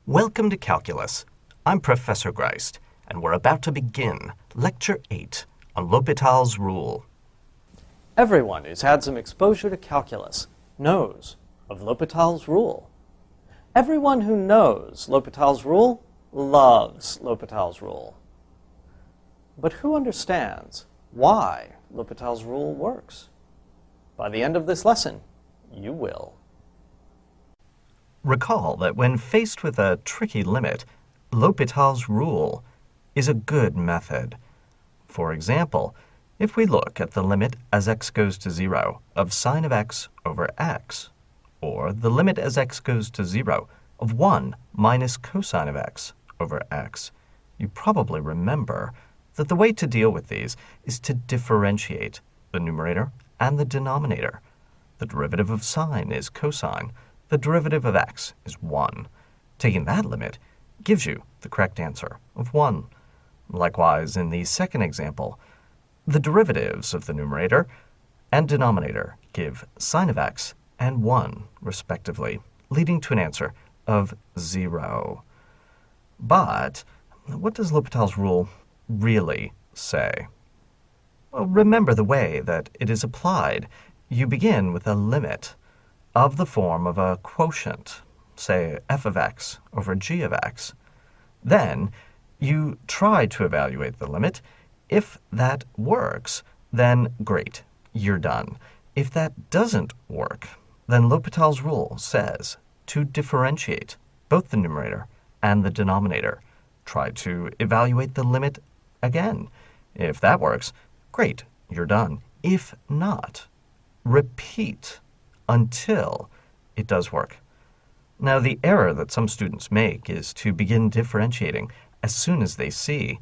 Welcome to Calculus. I'm Professor Greist, and we're about to begin Lecture 8 on L'Hopital's rule. Everyone who's had some exposure to calculus knows of L'Hopital's rule. Everyone who knows L'Hopital's rule loves L'Hopital's rule. But who understands why L'Hopital's rule works? By the end of this lesson, you will. Recall that when faced with a tricky limit, L'Hopital's rule is a good method. For example, if we look at the limit as x goes to 0 of sine of x over x, or the limit as x goes to 0 of 1 minus cosine of x over x, you probably remember that the way to deal with these is to differentiate the numerator and the denominator. The derivative of sine is cosine. The derivative of x is 1. Taking that limit gives you the correct answer of 1. Likewise, in the second example, the derivatives of the numerator and denominator give sine of x and 1, respectively, leading to an answer of 0. But what does L'Hopital's rule really say? Well, remember the way that it is applied. You begin with a limit of the form of a quotient, say f of x over g of x. Then you try to evaluate the limit. If that works, then great, you're done. If that doesn't work, then L'Hopital's rule says to differentiate both the numerator and the denominator. Try to evaluate the limit again. If that works, great, you're done. If not, repeat until it does work. Now, the error that some students make is to begin differentiating as soon as they see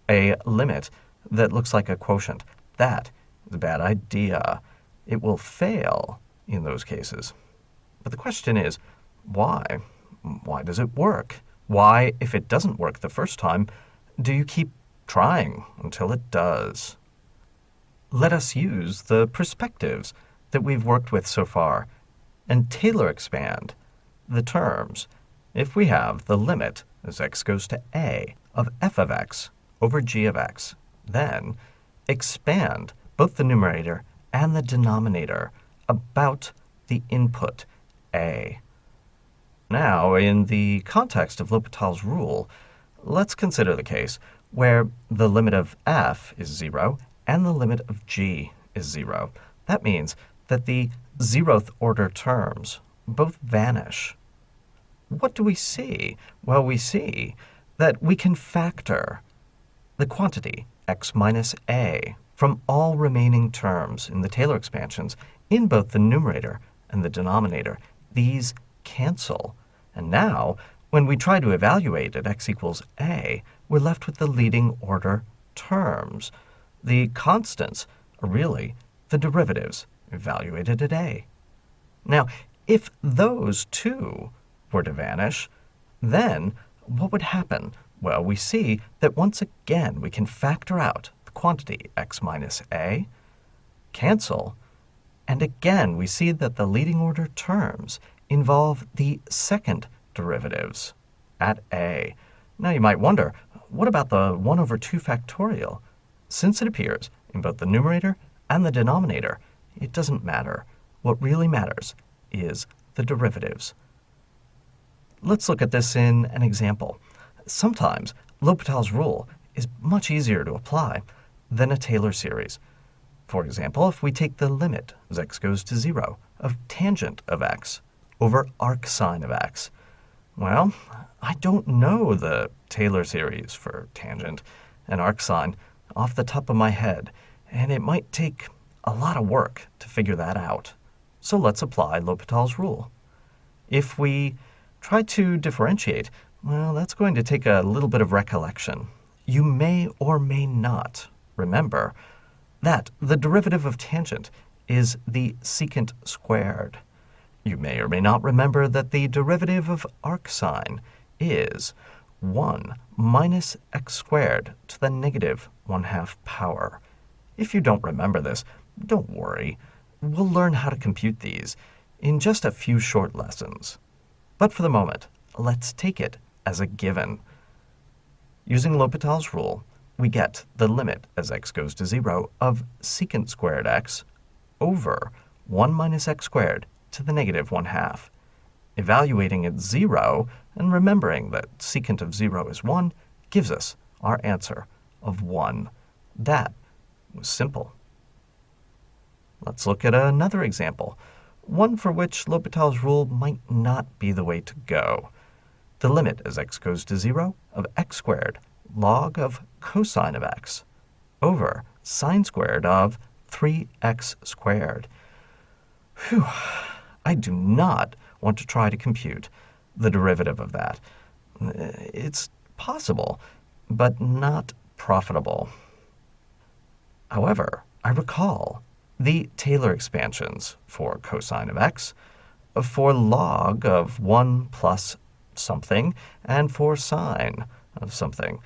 a limit that looks like a quotient. That is a bad idea. It will fail in those cases. But the question is, why? Why does it work? Why, if it doesn't work the first time, do you keep trying until it does? Let us use the perspectives that we've worked with so far and Taylor expand the terms. If we have the limit as x goes to a of f of x over g of x, then expand both the numerator and the denominator about the input a. Now, in the context of L'Hopital's rule, let's consider the case where the limit of f is 0 and the limit of g is 0. That means that the 0th order terms both vanish. What do we see? Well, we see that we can factor the quantity x minus a from all remaining terms in the Taylor expansions in both the numerator and the denominator. These cancel. And now, when we try to evaluate at x equals a, we're left with the leading order terms. The constants are really the derivatives evaluated at a. Now, if those two were to vanish, then what would happen? Well, we see that once again we can factor out the quantity x minus a, cancel, and again we see that the leading order terms involve the second derivatives at a. Now you might wonder, what about the 1 over 2 factorial? Since it appears in both the numerator and the denominator, it doesn't matter. What really matters is the derivatives. Let's look at this in an example. Sometimes L'Hopital's rule is much easier to apply than a Taylor series. For example, if we take the limit as x goes to 0 of tangent of x over arcsine of x, well, I don't know the Taylor series for tangent and arcsine off the top of my head, and it might take a lot of work to figure that out. So let's apply L'Hopital's rule. If we try to differentiate, well, that's going to take a little bit of recollection. You may or may not remember that the derivative of tangent is the secant squared. You may or may not remember that the derivative of arcsine is 1 minus x squared to the negative 1/2 power. If you don't remember this, don't worry. We'll learn how to compute these in just a few short lessons. But for the moment, let's take it as a given. Using L'Hopital's rule, we get the limit as x goes to 0 of secant squared x over 1 minus x squared to the negative 1/2. Evaluating at 0 and remembering that secant of 0 is 1 gives us our answer of 1. That was simple. Let's look at another example, one for which L'Hopital's rule might not be the way to go. The limit as x goes to 0 of x squared log of cosine of x over sine squared of 3x squared. Whew, I do not want to try to compute the derivative of that. It's possible, but not profitable. However, I recall the Taylor expansions for cosine of x, for log of 1 plus something, and for sine of something.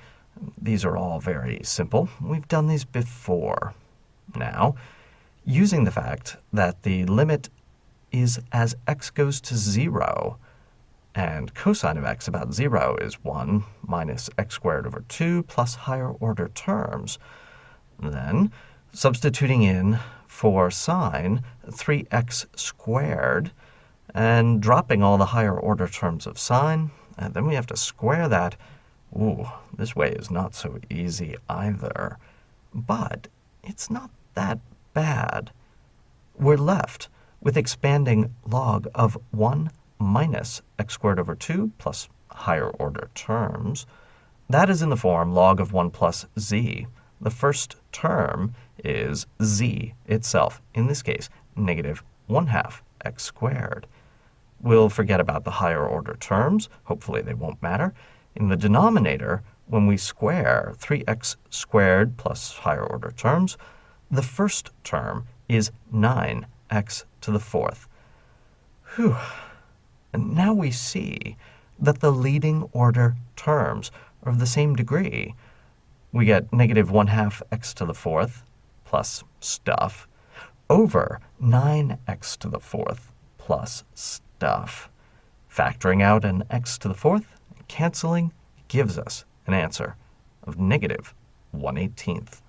These are all very simple. We've done these before. Now, using the fact that the limit is as x goes to 0, and cosine of x about 0 is 1 minus x squared over 2 plus higher order terms, then substituting in for sine 3x squared and dropping all the higher order terms of sine, and then we have to square that. Ooh, this way is not so easy either. But it's not that bad. We're left with expanding log of 1 minus x squared over 2 plus higher order terms. That is in the form log of 1 plus z. The first term is z itself, in this case, negative 1/2 x squared. We'll forget about the higher order terms. Hopefully they won't matter. In the denominator, when we square 3x squared plus higher order terms, the first term is 9x to the 4th. Whew. And now we see that the leading order terms are of the same degree. We get negative 1/2 x to the 4th plus stuff over 9x to the 4th plus stuff. Factoring out an x to the 4th, canceling, gives us an answer of negative 1/18.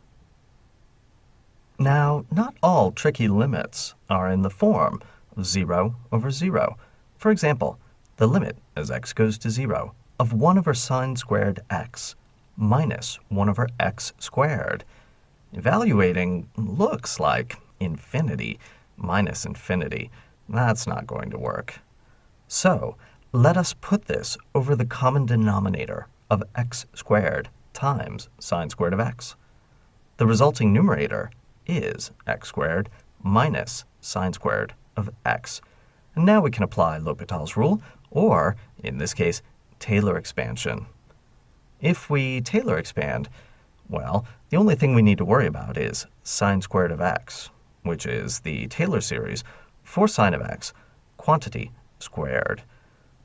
Now, not all tricky limits are in the form of 0 over 0. For example, the limit as x goes to 0 of 1 over sine squared x minus 1 over x squared. Evaluating looks like infinity minus infinity. That's not going to work. So, let us put this over the common denominator of x squared times sine squared of x. The resulting numerator is x squared minus sine squared of x. And now we can apply L'Hopital's rule, or, in this case, Taylor expansion. If we Taylor expand, well, the only thing we need to worry about is sine squared of x, which is the Taylor series for sine of x, quantity squared.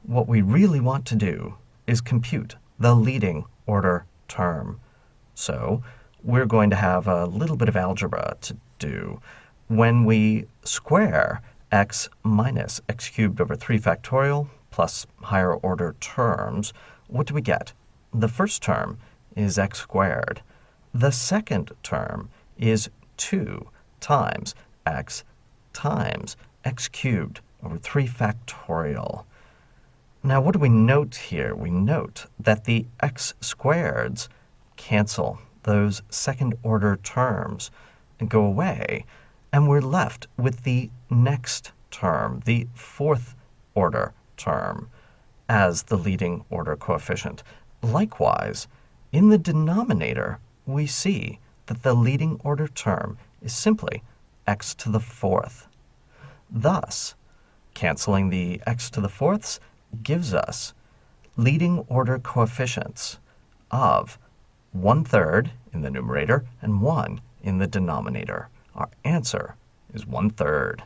What we really want to do is compute the leading order term. So we're going to have a little bit of algebra to do. When we square x minus x cubed over 3 factorial plus higher order terms, what do we get? The first term is x squared. The second term is 2 times x cubed over 3 factorial. Now, what do we note here? We note that the x squareds cancel. Those second order terms and go away, and we're left with the next term, the fourth order term, as the leading order coefficient. Likewise, in the denominator, we see that the leading order term is simply x to the 4th. Thus, canceling the x to the 4ths gives us leading order coefficients of 1/3 in the numerator and 1 in the denominator. Our answer is 1/3.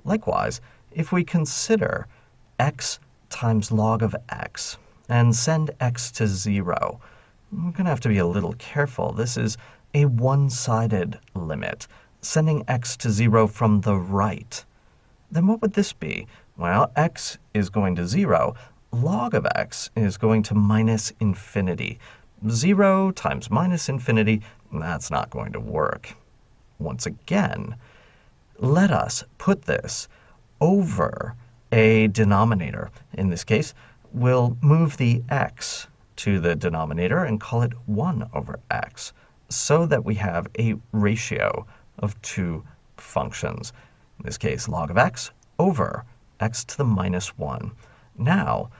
Likewise, if we consider x times log of x and send x to 0, we're going to have to be a little careful. This is a one-sided limit, sending x to 0 from the right. Then what would this be? Well, x is going to 0. Log of x is going to minus infinity. 0 times minus infinity, that's not going to work. Once again, let us put this over a denominator. In this case, we'll move the x to the denominator and call it 1 over x, so that we have a ratio of two functions. In this case, log of x over x to the minus 1. Now,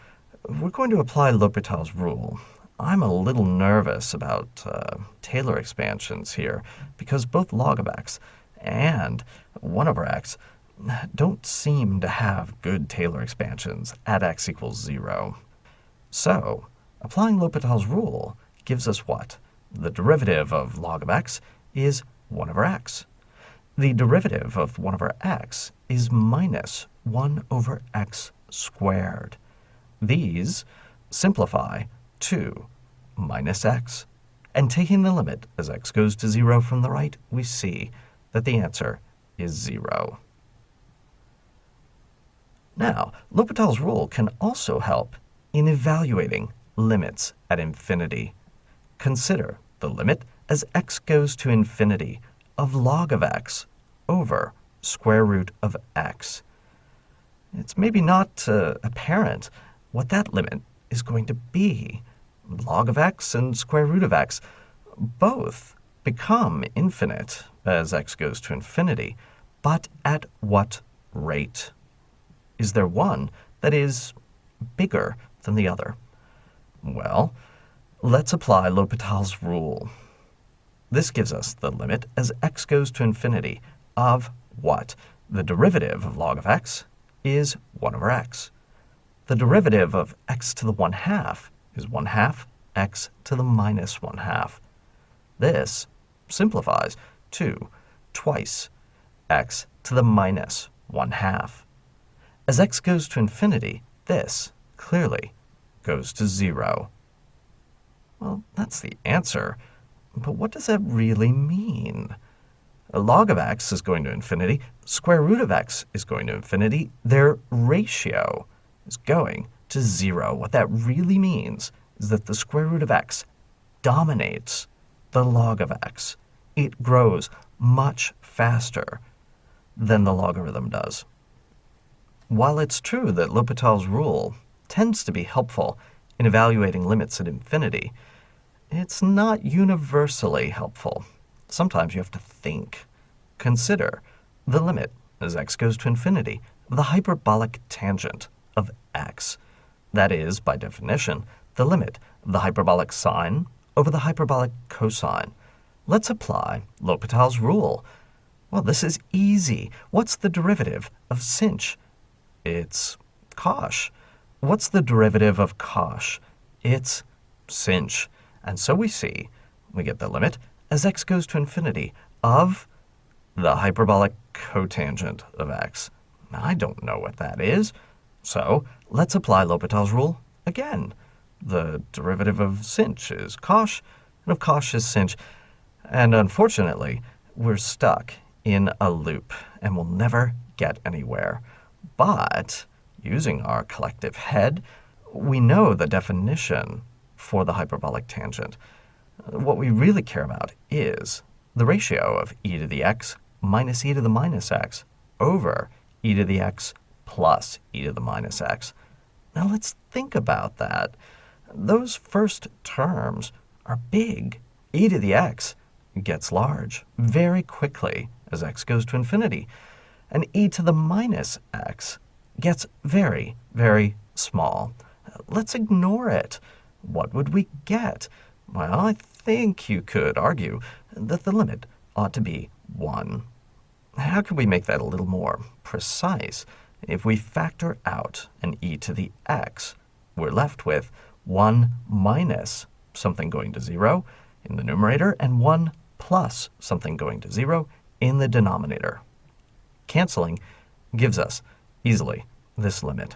we're going to apply L'Hopital's rule. I'm a little nervous about Taylor expansions here because both log of x and 1 over x don't seem to have good Taylor expansions at x equals 0. So, applying L'Hopital's rule gives us what? The derivative of log of x is 1 over x. The derivative of 1 over x is minus 1 over x squared. These simplify to minus x. And taking the limit as x goes to 0 from the right, we see that the answer is 0. Now, L'Hopital's rule can also help in evaluating limits at infinity. Consider the limit as x goes to infinity of log of x over square root of x. It's maybe not apparent what that limit is going to be. Log of x and square root of x both become infinite as x goes to infinity, but at what rate? Is there one that is bigger than the other? Well, let's apply L'Hopital's rule. This gives us the limit as x goes to infinity of what? The derivative of log of x is 1 over x. The derivative of x to the 1/2 is 1/2 x to the minus 1/2. This simplifies to twice x to the minus 1/2. As x goes to infinity, this clearly goes to 0. Well, that's the answer, but what does that really mean? A log of x is going to infinity, square root of x is going to infinity, their ratio is going to 0. What that really means is that the square root of x dominates the log of x. It grows much faster than the logarithm does. While it's true that L'Hopital's rule tends to be helpful in evaluating limits at infinity, it's not universally helpful. Sometimes you have to think. Consider the limit as x goes to infinity of the hyperbolic tangent of x. That is, by definition, the limit of the hyperbolic sine over the hyperbolic cosine. Let's apply L'Hopital's rule. Well, this is easy. What's the derivative of sinh? It's cosh. What's the derivative of cosh? It's sinh. And so we get the limit as x goes to infinity of the hyperbolic cotangent of x. Now, I don't know what that is, so let's apply L'Hopital's rule again. The derivative of sinh is cosh, and of cosh is sinh. And unfortunately, we're stuck in a loop, and we'll never get anywhere. But using our collective head, we know the definition for the hyperbolic tangent. What we really care about is the ratio of e to the x minus e to the minus x over e to the x plus e to the minus x. Now let's think about that. Those first terms are big. E to the x gets large very quickly as x goes to infinity, and e to the minus x gets very, very small. Let's ignore it. What would we get? Well, I think you could argue that the limit ought to be 1. How can we make that a little more precise? If we factor out an e to the x, we're left with 1 minus something going to 0 in the numerator and 1 plus something going to 0 in the denominator. Canceling gives us easily this limit.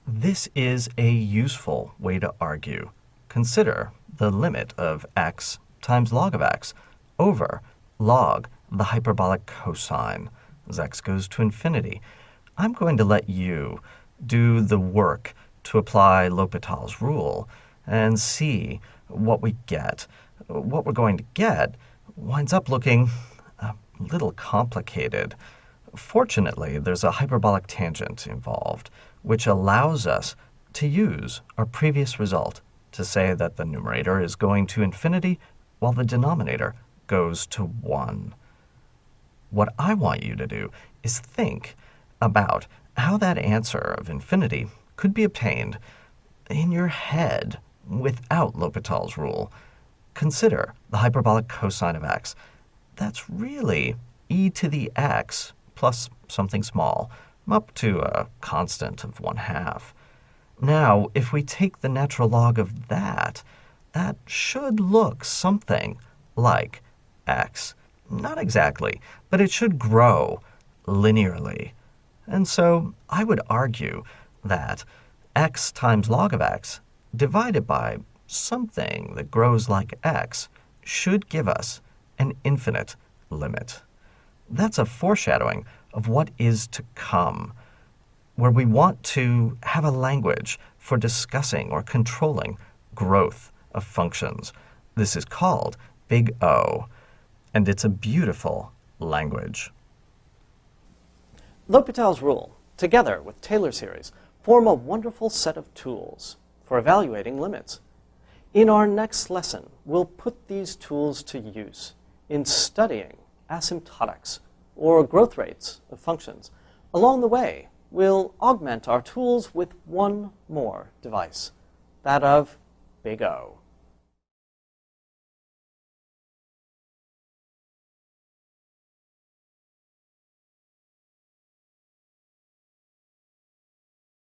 This is a useful way to argue. Consider the limit of x times log of x over log the hyperbolic cosine as x goes to infinity I'm going to let you do the work to apply L'Hopital's rule and see what we get. What we're going to get winds up looking a little complicated. Fortunately, there's a hyperbolic tangent involved, which allows us to use our previous result to say that the numerator is going to infinity while the denominator goes to 1. What I want you to do is think about how that answer of infinity could be obtained in your head without L'Hopital's rule. Consider the hyperbolic cosine of x. That's really e to the x plus something small, up to a constant of 1/2. Now, if we take the natural log of that, that should look something like x. Not exactly, but it should grow linearly. And so I would argue that x times log of x divided by something that grows like x should give us an infinite limit. That's a foreshadowing of what is to come, where we want to have a language for discussing or controlling growth of functions. This is called Big O, and it's a beautiful language. L'Hopital's rule, together with Taylor series, form a wonderful set of tools for evaluating limits. In our next lesson, we'll put these tools to use in studying asymptotics, or growth rates of functions. Along the way, we'll augment our tools with one more device, that of Big O.